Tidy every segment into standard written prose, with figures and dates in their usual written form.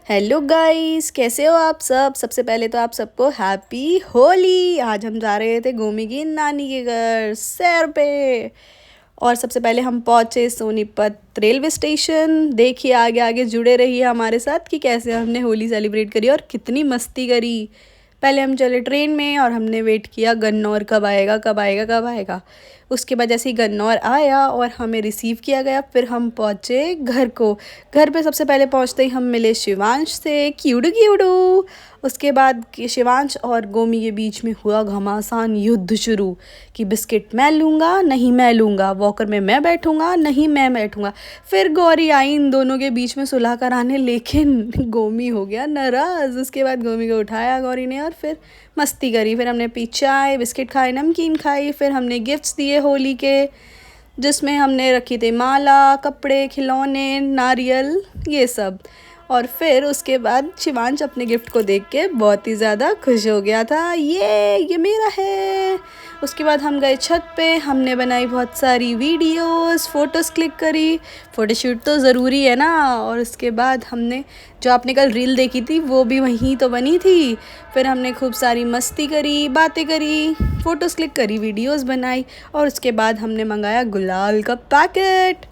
Hello guys, कैसे हो आप सब। सबसे पहले तो आप सबको हैप्पी होली। आज हम जा रहे थे गोमी की नानी के घर सैर पे। और सबसे पहले हम पहुंचे सोनीपत रेलवे स्टेशन। देखिए आगे आगे जुड़े रहिए हमारे साथ कि कैसे हमने होली सेलिब्रेट करी और कितनी मस्ती करी। पहले हम चले ट्रेन में और हमने वेट किया गन्नौर कब आएगा कब आएगा कब आएगा। उसके बाद जैसे ही गन्नौर आया और हमें रिसीव किया गया, फिर हम पहुँचे घर को। घर पे सबसे पहले पहुँचते ही हम मिले शिवांश से, क्यूडू क्यूडू। उसके बाद शिवांश और गोमी के बीच में हुआ घमासान युद्ध शुरू कि बिस्किट मैं लूँगा नहीं मैं लूँगा, वॉकर में मैं बैठूँगा नहीं मैं बैठूँगा। फिर गौरी आई इन दोनों के बीच में सुलह कराने, लेकिन गोमी हो गया नाराज़। उसके बाद गोमी को उठाया गौरी ने और फिर मस्ती करी। फिर हमने पी चाय, बिस्किट खाए, नमकीन खाई। फिर हमने गिफ्ट्स दिए होली के, जिसमें हमने रखी थी माला, कपड़े, खिलौने, नारियल, ये सब। और फिर उसके बाद शिवांश अपने गिफ्ट को देख के बहुत ही ज़्यादा खुश हो गया था, ये मेरा है। उसके बाद हम गए छत पे, हमने बनाई बहुत सारी वीडियोस, फ़ोटोज़ क्लिक करी। फ़ोटोशूट तो ज़रूरी है ना। और उसके बाद हमने जो आपने कल रील देखी थी वो भी वहीं तो बनी थी। फिर हमने खूब सारी मस्ती करी, बातें करी, फ़ोटोज़ क्लिक करी, वीडियोस बनाई। और उसके बाद हमने मंगाया गुलाल का पैकेट।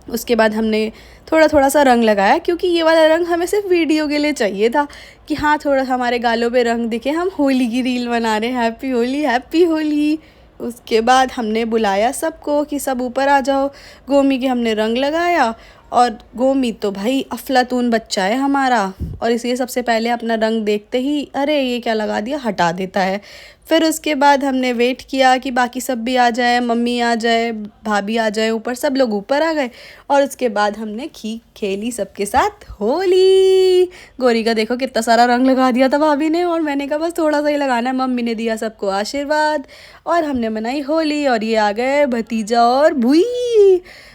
उसके बाद हमने थोड़ा थोड़ा सा रंग लगाया, क्योंकि ये वाला रंग हमें सिर्फ वीडियो के लिए चाहिए था कि हाँ थोड़ा हमारे गालों पे रंग दिखे, हम होली की रील बना रहे हैं, हैप्पी होली हैप्पी होली। उसके बाद हमने बुलाया सबको कि सब ऊपर आ जाओ। गोमी के हमने रंग लगाया और गोमी तो भाई अफलातून बच्चा है हमारा, और इसलिए सबसे पहले अपना रंग देखते ही अरे ये क्या लगा दिया हटा देता है। फिर उसके बाद हमने वेट किया कि बाकी सब भी आ जाए, मम्मी आ जाए, भाभी आ जाए ऊपर, सब लोग ऊपर आ गए। और उसके बाद हमने खेली सबके साथ होली। गोरी का देखो कितना सारा रंग लगा दिया था भाभी ने, और मैंने कहा बस थोड़ा सा ही लगाना है। मम्मी ने दिया सबको आशीर्वाद और हमने मनाई होली। और ये आ गए भतीजा और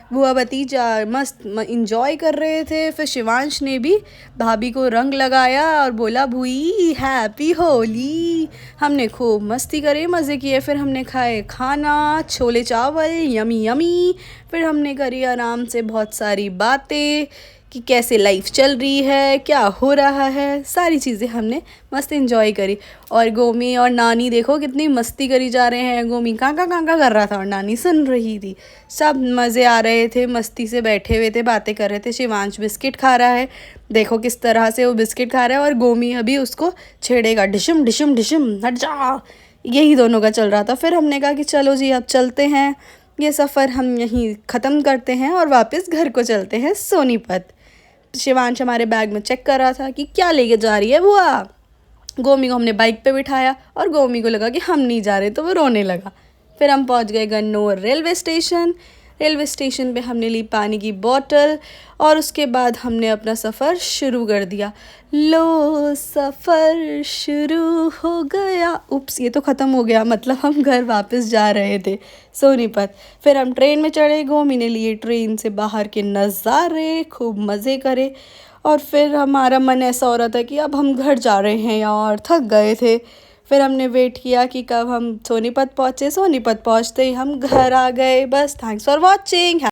बुआ भतीजा मस्त इंजॉय कर रहे थे। फिर शिवांश ने भी भाभी को रंग लगाया और बोला भूई हैप्पी होली। हमने खूब मस्ती करे, मज़े किए। फिर हमने खाए खाना, छोले चावल, यमी यमी। फिर हमने करी आराम से बहुत सारी बातें कि कैसे लाइफ चल रही है, क्या हो रहा है, सारी चीज़ें हमने मस्त एंजॉय करी। और गोमी और नानी देखो कितनी मस्ती करी जा रहे हैं। गोमी कांका कांका कर रहा था और नानी सुन रही थी। सब मज़े आ रहे थे, मस्ती से बैठे हुए थे, बातें कर रहे थे। शिवांश बिस्किट खा रहा है, देखो किस तरह से वो बिस्किट खा रहा है, और गोमी अभी उसको छेड़ेगा, डिशम डिशम डिशम हट जा। यही दोनों का चल रहा था। फिर हमने कहा कि चलो जी अब चलते हैं, ये सफ़र हम यहीं ख़त्म करते हैं और वापस घर को चलते हैं सोनीपत। शिवांश हमारे बैग में चेक कर रहा था कि क्या लेके जा रही है बुआ। गोमी को हमने बाइक पे बिठाया और गोमी को लगा कि हम नहीं जा रहे, तो वो रोने लगा। फिर हम पहुंच गए Gannaur railway station. Railway station पे हमने ली पानी की बोतल और उसके बाद हमने अपना सफ़र शुरू कर दिया। लो सफ़र शुरू हो गया, उप्स ये तो ख़त्म हो गया, मतलब हम घर वापस जा रहे थे सोनीपत। फिर हम ट्रेन में चढ़े, गोमी ने लिए ट्रेन से बाहर के नज़ारे, खूब मज़े करे। और फिर हमारा मन ऐसा हो रहा था कि अब हम घर जा रहे हैं यार, थक गए थे। फिर हमने वेट किया कि कब हम सोनीपत पहुँचे। सोनीपत पहुँचते ही हम घर आ गए। बस थैंक्स फॉर वॉचिंग।